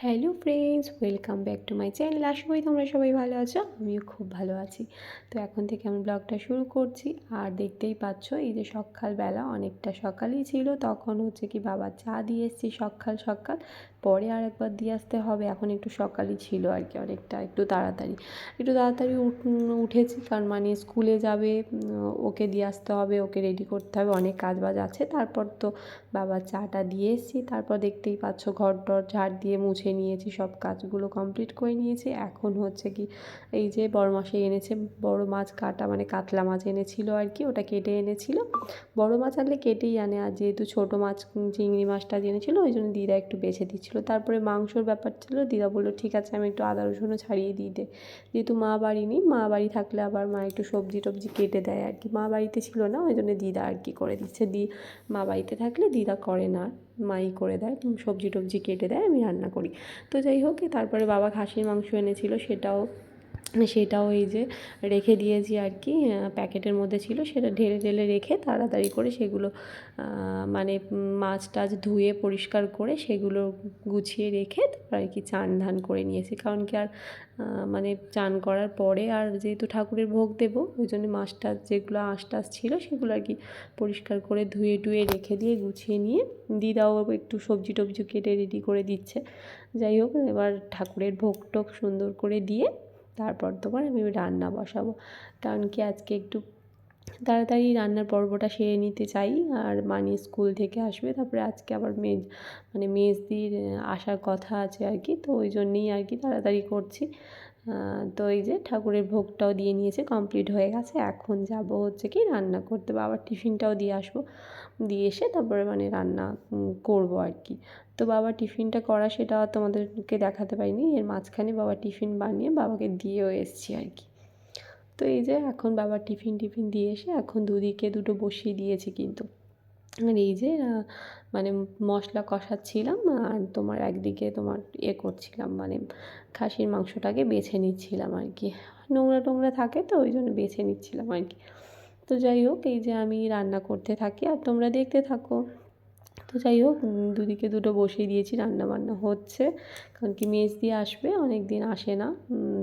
Hello friends, welcome back to my channel. আশা করি তোমরা সবাই ভালো আছো, আমিও খুব ভালো আছি। তো এখন থেকে আমি ব্লগটা শুরু করছি। আর দেখতেই পাচ্ছ এই যে সকালবেলা, অনেকটা সকালই ছিল, তখন হচ্ছে কি বাবা চা দিয়ে এসেছি সকাল সকাল। পরে আর একবার দিয়ে আসতে হবে, এখন একটু সকালই ছিল আর কি, অনেকটা একটু তাড়াতাড়ি উঠেছি, কারণ মানে স্কুলে যাবে, ওকে দিয়ে আসতে হবে, ওকে রেডি করতে হবে, অনেক কাজ বাজ আছে। তারপর তো বাবা চাটা দিয়ে এসেছি, তারপর দেখতেই পাচ্ছ ঘর টর ঝাড় দিয়ে মুছে নিয়েছি, সব কাজগুলো কমপ্লিট করে নিয়েছি। এখন হচ্ছে কি এই যে বড় মাসে এনেছে বড় মাছ কাটা, মানে কাতলা মাছ এনেছিল আর কি, ওটা কেটে এনেছিল। বড় মাছ আনলে কেটেই আনে, আর যেহেতু ছোটো মাছ চিংড়ি মাছটা জেনেছিল, ওই জন্য দিদা একটু বেছে দিচ্ছিলো। তারপরে মাংসর ব্যাপার ছিল, দিদা বললো ঠিক আছে আমি একটু আদা রসুনও ছাড়িয়ে দিয়ে দে, যেহেতু মা বাড়ি নেই, মা বাড়ি থাকলে আবার মা একটু সবজি টবজি কেটে দেয় আর কি, মা বাড়িতে ছিল না, ওই জন্য দিদা আর কি করে দিচ্ছে। মা বাড়িতে থাকলে দিদা করে না, মাই করে দেয়, সবজি টবজি কেটে দেয়, আমি রান্না করি। তো যাই হোক, তারপরে বাবা খাসির মাংস এনেছিল, সেটাও এই যে রেখে দিয়েছি আর কি, প্যাকেটের মধ্যে ছিল, সেটা ঢেলে ঢেলে রেখে তাড়াতাড়ি করে সেগুলো মানে মাছ টাছ ধুয়ে পরিষ্কার করে সেগুলো গুছিয়ে রেখে তারপর আর কি চান ধান করে নিয়েছি। কারণ কি আর মানে চান করার পরে আর যেহেতু ঠাকুরের ভোগ দেবো, ওই জন্য মাছ টাছ যেগুলো আঁশ টাশ ছিল সেগুলো আর কি পরিষ্কার করে ধুয়ে টুয়ে রেখে দিয়ে গুছিয়ে নিয়ে, দিদাও একটু সবজি টবজি কেটে রেডি করে দিচ্ছে। যাই হোক, এবার ঠাকুরের ভোগ টোগ সুন্দর করে দিয়ে তারপর তোমার আমি রান্না বসাবো, কারণ কি আজকে একটু তাড়াতাড়ি রান্নার পর্বটা সেরে নিতে চাই। আর মানি স্কুল থেকে আসবে, তারপরে আজকে আবার মেজদির আসার কথা আছে আর কি, তো ওই জন্যেই আর কি তাড়াতাড়ি করছি। তো এই যে ঠাকুরের ভোগটাও দিয়ে নিয়েছে, কমপ্লিট হয়ে গেছে। এখন যাব হচ্ছে কি রান্না করতে, বাবার টিফিনটাও দিয়ে আসবো, দিয়ে এসে তারপরে মানে রান্না করবো আর কি। তো বাবার টিফিনটা করা সেটা তোমাদেরকে দেখাতে পারিনি, এর মাঝখানে বাবার টিফিন বানিয়ে বাবাকে দিয়েও এসেছি আর কি। তো এই যে এখন বাবার টিফিন দিয়ে এসে এখন দুদিকে দুটো বসিয়ে দিয়েছি কিন্তু। আর এই যে মানে মশলা কষাচ্ছিলাম, আর তোমার একদিকে তোমার করছিলাম, মানে খাসির মাংসটাকে বেছে নিচ্ছিলাম আর কি, নোংরা টোংরা থাকে তো ওই জন্য বেছে নিচ্ছিলাম আর কি। তো যাই হোক, এই যে আমি রান্না করতে থাকি আর তোমরা দেখতে থাকো। তো যাই হোক, দুদিকে দুটো বসিয়ে দিয়েছি, রান্না বান্না হচ্ছে। কারণ কি মেজদি আসবে, অনেক দিন আসে না,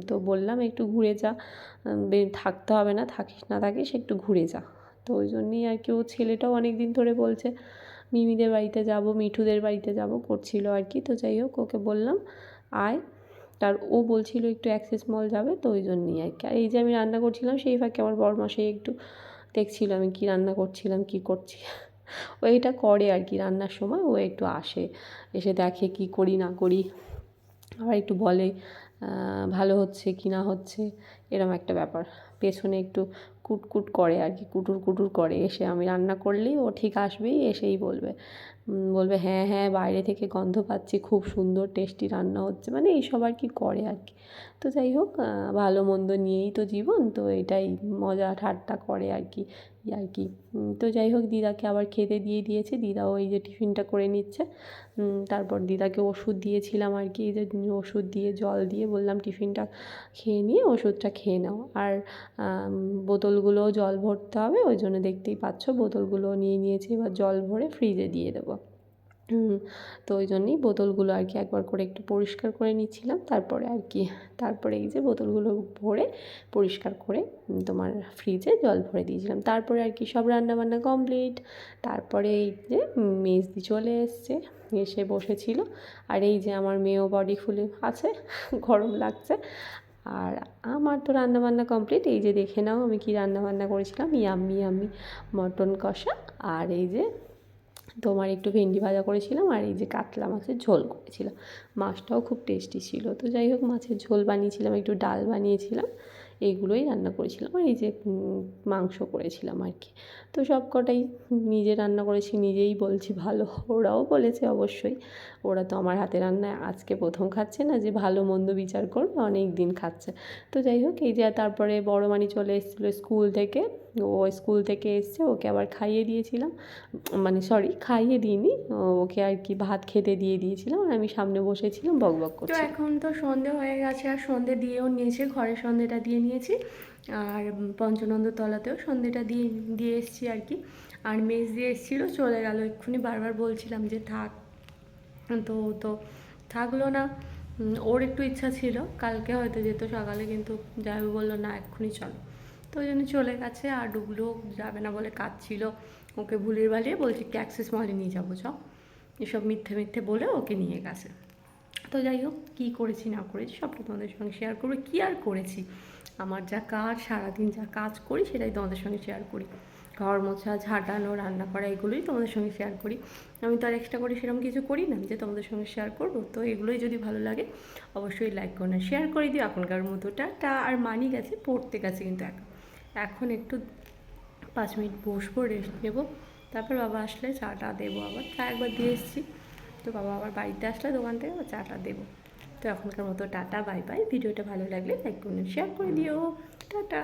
তো বললাম একটু ঘুরে যা, থাকতে হবে না, থাকিস না থাকিস একটু ঘুরে যা। তো ওই জন্যই আর কি, ও ছেলেটাও অনেক দিন ধরে বলছে মিমিদের বাড়িতে যাব, মিঠুদের বাড়িতে যাব করছিল আর কি। তো যাই হোক, ওকে বললাম আয়, আর ও বলছিল একটু অ্যাক্সেস মল যাবে, তো ওই জন্যই আর কি। আর এই যে আমি রান্না করছিলাম, সেই ফাঁকে আমার বড়মশাই একটু দেখছিল আমি কী রান্না করছিলাম, কী করছি। ও এটা করে আর কি, রান্নার সময় ও একটু আসে, এসে দেখে কী করি না করি, আবার একটু বলে ভালো হচ্ছে কি না হচ্ছে, এরম একটা ব্যাপার, পেছনে একটু কুটকুট করে আর কি, কুটুর কুটুর করে। এসে আমি রান্না করলেই ও ঠিক আসবেই, এসেই বলবে হ্যাঁ হ্যাঁ বাইরে থেকে গন্ধ পাচ্ছি, খুব সুন্দর টেস্টি রান্না হচ্ছে, মানে এইসব আর কি করে আর কি। তো যাই হোক, ভালো মন্দ নিয়েই তো জীবন, তো এটাই মজা ঠাট্টা করে আর কি, আর কি। তো যাই হোক, দিদাকে আবার খেতে দিয়ে দিয়েছে, দিদাও এই যে টিফিনটা করে নিচ্ছে। তারপর দিদাকে ওষুধ দিয়েছিলাম আর কি, এই যে ওষুধ দিয়ে জল দিয়ে বললাম টিফিনটা খেয়ে নিয়ে ওষুধটা খেয়ে নাও। আর বোতলগুলোও জল ভরতে হবে, ওই জন্য দেখতেই পাচ্ছ বোতলগুলো নিয়ে নিয়েছি, এবার জল ভরে ফ্রিজে দিয়ে দেবো। তো ওই জন্যই বোতলগুলো আর কি একবার করে একটু পরিষ্কার করে নিচ্ছিলাম, তারপরে আর কি, তারপরে এই যে বোতলগুলো ভরে পরিষ্কার করে তোমার ফ্রিজে জল ভরে দিয়েছিলাম। তারপরে আর কি সব রান্নাবান্না কমপ্লিট। তারপরে এই যে মেজদি চলে এসছে, এসে বসেছিল। আর এই যে আমার মেয়েও বডি ফুলে আছে, গরম লাগছে। আর আমার তো রান্নাবান্না কমপ্লিট, এই যে দেখে নাও আমি কি রান্নাবান্না করেছিলাম, ইয়াম্মি মটন কষা, আর এই যে তোমার একটু ভেন্ডি ভাজা করেছিলাম, আর এই যে কাতলা মাছের ঝোল করেছিলাম, মাছটাও খুব টেস্টি ছিল। তো যাই হোক, মাছের ঝোল বানিয়েছিলাম, একটু ডাল বানিয়েছিলাম, এইগুলোই রান্না করেছিলাম। আর এই যে মাংস করেছিলাম আর কি। তো সব কটাই নিজে রান্না করেছি, নিজেই বলছি ভালো, ওরাও বলেছে অবশ্যই, ওরা তো আমার হাতে রান্না আজকে প্রথম খাচ্ছে না যে ভালো মন্দ বিচার করবে, অনেক দিন খাচ্ছে। তো যাই হোক, এই যে তারপরে বড় মানি চলে এসেছিলো স্কুল থেকে, ও স্কুল থেকে এসছে, ওকে আবার খাইয়ে দিয়েছিলাম, মানে সরি খাইয়ে দিইনি, ওকে আর কি ভাত খেতে দিয়ে দিয়েছিলাম, আর আমি সামনে বসেছিলাম বকবক করছি। তো এখন তো সন্ধে হয়ে গেছে, আর সন্ধে দিয়েও নিয়েছি, ঘরে সন্ধেটা দিয়ে নিয়েছি, আর পঞ্চনন্দ তলাতেও সন্ধেটা দিয়ে দিয়ে এসেছি আর কি। আর মেজ দিয়ে এসেছিলো, চলে গেল এক্ষুনি, বারবার বলছিলাম যে থাক, তো তো থাকলো না। ওর একটু ইচ্ছা ছিল কালকে হয়তো যেত সকালে, কিন্তু যাই বললো না এক্ষুনি চলো, তো ওই জন্য চলে গেছে। আর ডুবলু যাবে না বলে কাঁদছিল, ওকে ভুলিয়ে ভালিয়ে বলছি কি অ্যাক্সেস মলে নিয়ে যাবো চ, এসব মিথ্যে মিথ্যে বলে ওকে নিয়ে গেছে। তো যাই হোক, কী করেছি না করেছি সবটা তোমাদের সঙ্গে শেয়ার করবো। কী আর করেছি, আমার যা কাজ, সারাদিন যা কাজ করি সেটাই তোমাদের সঙ্গে শেয়ার করি। ঘর মোছা, ঝাঁটানো, রান্না করা, এগুলোই তোমাদের সঙ্গে শেয়ার করি। আমি তো আর এক্সট্রা করে সেরকম কিছু করি না যে তোমাদের সঙ্গে শেয়ার করবো। তো এগুলোই যদি ভালো লাগে অবশ্যই লাইক করো না, শেয়ার করে দিও। এখনকার মতো টাটা। আর মানি গেছে পড়তে গেছে, কিন্তু এখন একটু 5 মিনিট বসবো, রেস্ট নেবো, তারপর বাবা আসলে চাটা দেবো। আবার চা একবার দিয়ে এসেছি, তো বাবা আবার বাড়িতে আসলে দোকান থেকে চাটা দেবো। তো এখনকার মতো টাটা, বাই বাই। ভিডিওটা ভালো লাগলে লাইক করুন, শেয়ার করে দিও। টাটা।